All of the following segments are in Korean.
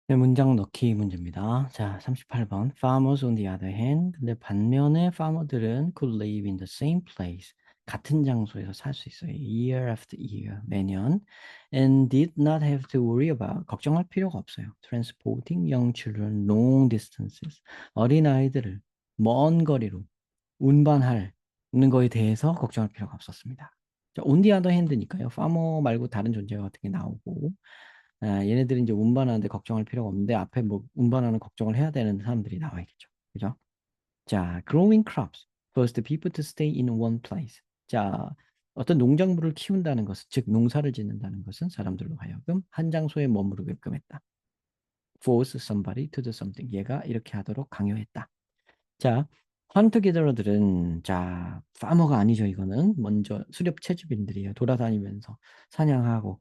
네, 문장 넣기 문제입니다. 자, 38번. Farmers on the other hand. 근데 반면에 farmer들은 could live in the same place. 같은 장소에서 살 수 있어요. Year after year. 매년. And did not have to worry about. 걱정할 필요가 없어요. Transporting young children long distances. 어린아이들을 먼 거리로 운반하는 거에 대해서 걱정할 필요가 없었습니다. 자, on the other hand니까요. farmer 말고 다른 존재 같은 게 나오고 얘네들은 이제 운반하는데 걱정할 필요가 없는데 앞에 뭐 운반하는 걱정을 해야 되는 사람들이 나와야겠죠. 그죠? 자, growing crops force the people to stay in one place. 자, 어떤 농작물을 키운다는 것은, 즉 농사를 짓는다는 것은 사람들로 하여금 한 장소에 머무르게끔 했다. force somebody to do something. 얘가 이렇게 하도록 강요했다. 자, 헌터 게더러들은 자, 파머가 아니죠. 이거는 먼저 수렵 채집인들이에요. 돌아다니면서 사냥하고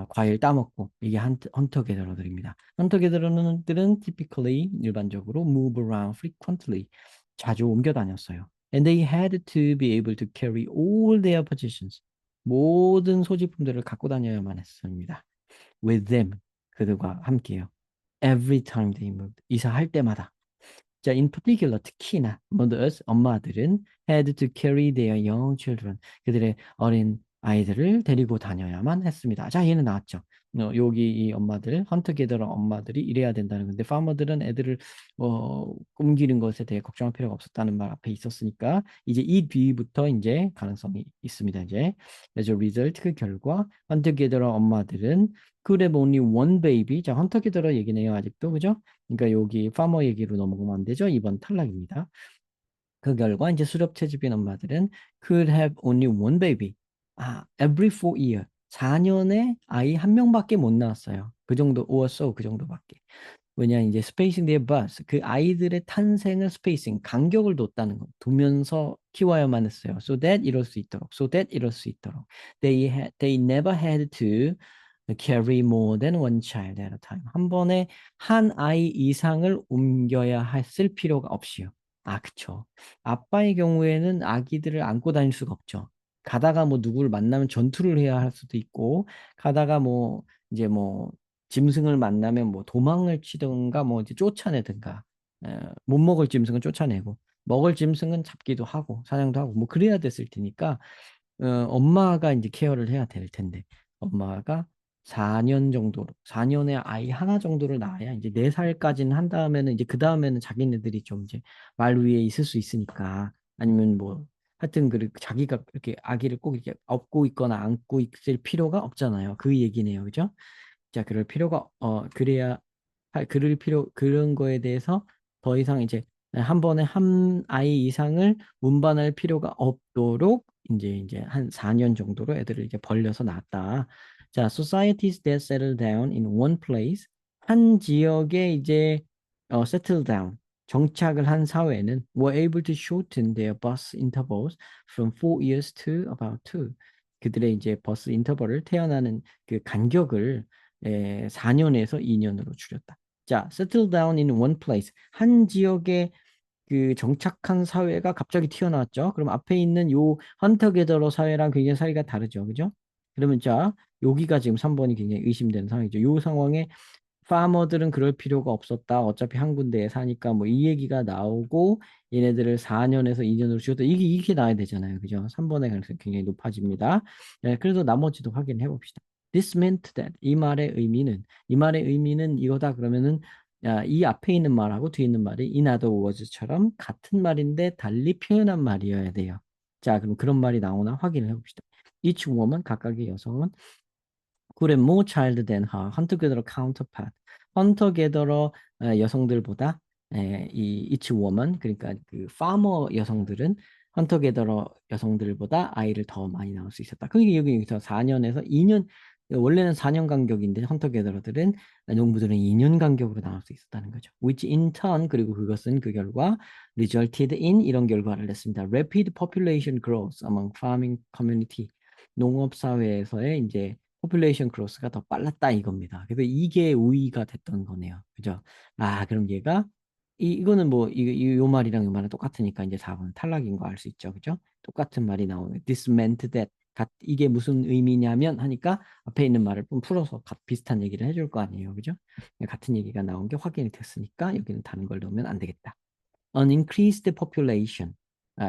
과일 따먹고 이게 헌터 게더러들입니다. 헌터 게더러들은 typically 일반적으로 move around frequently 자주 옮겨 다녔어요. And they had to be able to carry all their possessions 모든 소지품들을 갖고 다녀야만 했습니다. With them 그들과 함께요. Every time they moved 이사할 때마다 자, in particular, 특히나 mothers, 엄마들은 had to carry their young children. 그들의 어린 아이들을 데리고 다녀야만 했습니다. 자, 얘는 나왔죠. 여기 이 엄마들, 헌터 게더러 엄마들이 이래야 된다는 건데, 파머들은 애들을 옮기는 것에 대해 걱정할 필요가 없었다는 말 앞에 있었으니까, 이제 이 뒤부터 이제 가능성이 있습니다. 이제 as a result 그 결과 헌터 게더러 엄마들은 could have only one baby. 자, 헌터 게더러 얘기네요, 아직도 그죠? 그러니까 여기 파머 얘기로 넘어가면 안 되죠. 2번 탈락입니다. 그 결과 이제 수렵 채집인 엄마들은 could have only one baby. every 4 year. 4년에 아이 한 명밖에 못 낳았어요. 그 정도, or so, 그 정도밖에. 왜냐, 이제 spacing their birth. 그 아이들의 탄생을 spacing, 간격을 뒀다는 거. 두면서 키워야만 했어요. So that 이럴 수 있도록. So that 이럴 수 있도록. They never had to carry more than one child at a time. 한 번에 한 아이 이상을 옮겨야 했을 필요가 없이요. 그쵸. 아빠의 경우에는 아기들을 안고 다닐 수가 없죠. 가다가 뭐 누구를 만나면 전투를 해야 할 수도 있고, 가다가 뭐 이제 뭐 짐승을 만나면 뭐 도망을 치든가 뭐 이제 쫓아내든가, 못 먹을 짐승은 쫓아내고, 먹을 짐승은 잡기도 하고 사냥도 하고 뭐 그래야 됐을 테니까 엄마가 이제 케어를 해야 될 텐데 엄마가 4년 정도로 4년에 아이 하나 정도를 낳아야 이제 4살까지는 한 다음에는 이제 그 다음에는 자기네들이 좀 이제 말 위에 있을 수 있으니까 아니면 뭐 하여튼 그 자기가 이렇게 아기를 꼭 이렇게 업고 있거나 안고 있을 필요가 없잖아요. 그 얘기네요. 그죠? 자, 그럴 필요가 그래야 그럴 필요 그런 거에 대해서 더 이상 이제 한 번에 한 아이 이상을 운반할 필요가 없도록 이제 한 4년 정도로 애들을 이제 벌려서 놨다. 자, societies that settle down in one place 한 지역에 이제 settle down 정착을 한 사회는 were able to shorten their bus intervals from 4 years to about 2. 그들의 이제 버스 인터벌을 태어나는 그 간격을 4년에서 2년으로 줄였다. 자, settle down in one place. 한 지역에 그 정착한 사회가 갑자기 튀어나왔죠. 그럼 앞에 있는 요 헌터 게더러 사회랑 굉장히 사이가 다르죠. 그죠? 그러면 자, 여기가 지금 3번이 굉장히 의심되는 상황이죠. 요 상황에 파머들은 그럴 필요가 없었다. 어차피 한 군데에 사니까 뭐 이 얘기가 나오고 얘네들을 4년에서 2년으로 줄였다. 이게 나와야 되잖아요. 그죠? 3번의 가능성이 굉장히 높아집니다. 그래도 나머지도 확인해 봅시다. This meant that 이 말의 의미는 이거다 그러면은 이 앞에 있는 말하고 뒤에 있는 말이 in other words처럼 같은 말인데 달리 표현한 말이어야 돼요. 자, 그럼 그런 말이 나오나 확인을 해봅시다. Each woman, 각각의 여성은 could have more child than her hunter-gatherer counterpart. 헌터-게더러 여성들보다 이 each woman 그러니까 그 파머 여성들은 헌터-게더러 여성들보다 아이를 더 많이 낳을 수 있었다. 그게 여기서 4년에서 2년 원래는 4년 간격인데 헌터-게더러들은 농부들은 2년 간격으로 나눌 수 있었다는 거죠. Which in turn 그리고 그것은 그 결과 resulted in 이런 결과를 냈습니다. Rapid population growth among farming community. 농업 사회에서의 이제 포퓰레이션 그로스가 더 빨랐다 이겁니다. 그래서 이게 우위가 됐던 거네요. 그죠? 그럼 얘가 이거는 뭐 요 말이랑 이 말은 똑같으니까 이제 4번 탈락인 거 알 수 있죠. 그죠? 똑같은 말이 나오네. This meant that 이게 무슨 의미냐면 하니까 앞에 있는 말을 좀 풀어서 비슷한 얘기를 해줄 거 아니에요. 그죠? 같은 얘기가 나온 게 확인이 됐으니까 여기는 다른 걸 넣으면 안 되겠다. An increased population.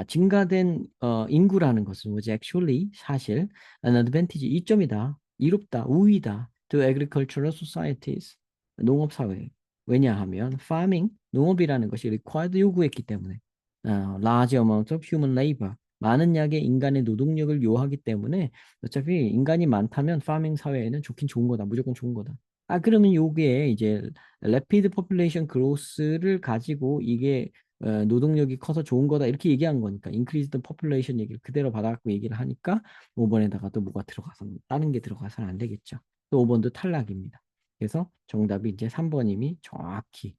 증가된 인구라는 것은 was actually 사실 an advantage 이점이다, 이롭다, 우위다 to agricultural societies 농업 사회. 왜냐하면 farming 농업이라는 것이 required 요구했기 때문에 large amount of human labor 많은 양의 인간의 노동력을 요하기 때문에 어차피 인간이 많다면 farming 사회에는 좋긴 좋은 거다, 무조건 좋은 거다. 그러면 요게 이제 rapid population growth를 가지고 이게 노동력이 커서 좋은 거다 이렇게 얘기한 거니까 increased population 얘기를 그대로 받아갖고 얘기를 하니까 5번에다가 또 뭐가 들어가서 다른 게 들어가서는 안 되겠죠. 또 5번도 탈락입니다. 그래서 정답이 이제 3번님이 정확히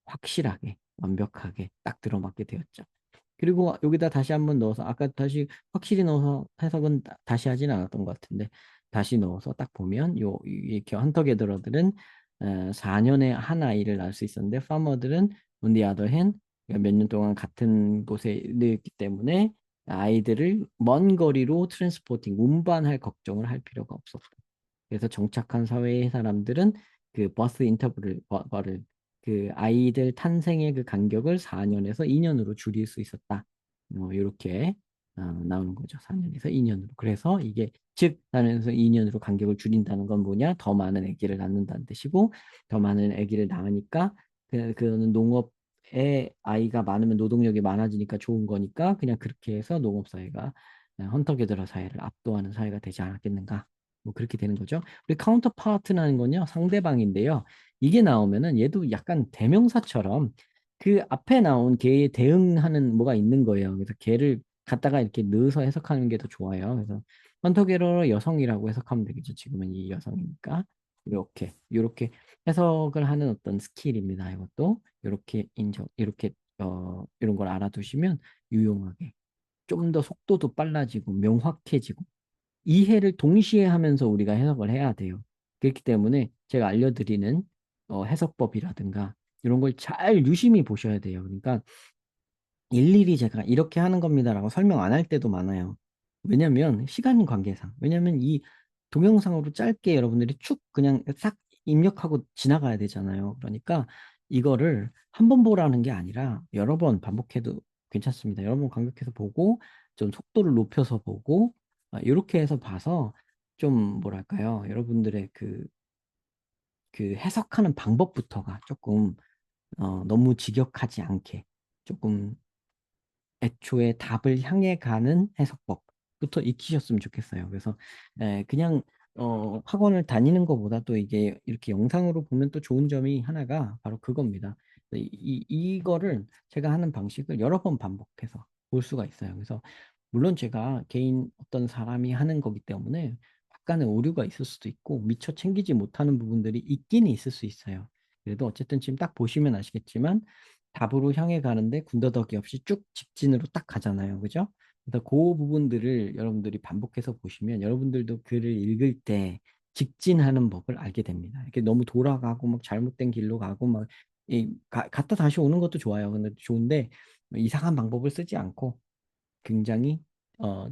확실하게 완벽하게 딱 들어맞게 되었죠. 그리고 여기다 다시 한번 넣어서 아까 다시 확실히 넣어서 해석은 다시 하진 않았던 것 같은데 다시 넣어서 딱 보면 이렇게 헌터 게더러들은 4년에 한 아이를 낳을 수 있었는데 파머들은 on the other hand 몇 년 동안 같은 곳에 있기 때문에 아이들을 먼 거리로 트랜스포팅 운반할 걱정을 할 필요가 없었다. 그래서 정착한 사회의 사람들은 그 버스 인터벌을 그 아이들 탄생의 그 간격을 4년에서 2년으로 줄일 수 있었다. 이렇게 나오는 거죠. 4년에서 2년으로. 그래서 이게 즉 4년에서 2년으로 간격을 줄인다는 건 뭐냐? 더 많은 아기를 낳는다는 뜻이고 더 많은 아기를 낳으니까 그는 농업에 아이가 많으면 노동력이 많아지니까 좋은 거니까 그냥 그렇게 해서 농업 사회가 헌터 게더러 사회를 압도하는 사회가 되지 않았겠는가? 뭐 그렇게 되는 거죠. 우리 카운터 파트라는 건요, 상대방인데요. 이게 나오면은 얘도 약간 대명사처럼 그 앞에 나온 걔에 대응하는 뭐가 있는 거예요. 그래서 걔를 갖다가 이렇게 넣어서 해석하는 게 더 좋아요. 그래서 헌터게러 여성이라고 해석하면 되겠죠. 지금은 이 여성이니까. 이렇게 해석을 하는 어떤 스킬입니다. 이것도 이렇게 이렇게 이런 걸 알아두시면 유용하게 좀 더 속도도 빨라지고 명확해지고 이해를 동시에 하면서 우리가 해석을 해야 돼요. 그렇기 때문에 제가 알려드리는 해석법이라든가 이런 걸 잘 유심히 보셔야 돼요. 그러니까 일일이 제가 이렇게 하는 겁니다라고 설명 안 할 때도 많아요. 왜냐면 시간 관계상. 왜냐면 이 동영상으로 짧게 여러분들이 쭉 그냥 싹 입력하고 지나가야 되잖아요. 그러니까 이거를 한 번 보라는 게 아니라 여러 번 반복해도 괜찮습니다. 여러 번 반복해서 보고 좀 속도를 높여서 보고 이렇게 해서 봐서 좀 뭐랄까요? 여러분들의 그 해석하는 방법부터가 조금 너무 직역하지 않게 조금 애초에 답을 향해 가는 해석법부터 익히셨으면 좋겠어요. 그래서 그냥 학원을 다니는 것보다도 이게 이렇게 영상으로 보면 또 좋은 점이 하나가 바로 그겁니다. 이거를 제가 하는 방식을 여러 번 반복해서 볼 수가 있어요. 그래서 물론 제가 개인 어떤 사람이 하는 거기 때문에 약간의 오류가 있을 수도 있고 미처 챙기지 못하는 부분들이 있긴 있을 수 있어요. 그래도 어쨌든 지금 딱 보시면 아시겠지만 답으로 향해 가는데 군더더기 없이 쭉 직진으로 딱 가잖아요. 그죠? 그래서 그 부분들을 여러분들이 반복해서 보시면 여러분들도 글을 읽을 때 직진하는 법을 알게 됩니다. 이렇게 너무 돌아가고 막 잘못된 길로 가고 막 갔다 다시 오는 것도 좋아요. 근데 좋은데 이상한 방법을 쓰지 않고 굉장히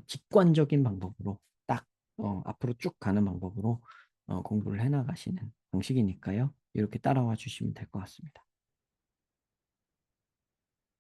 직관적인 방법으로 딱 앞으로 쭉 가는 방법으로 공부를 해나가시는 방식이니까요. 이렇게 따라와 주시면 될 것 같습니다.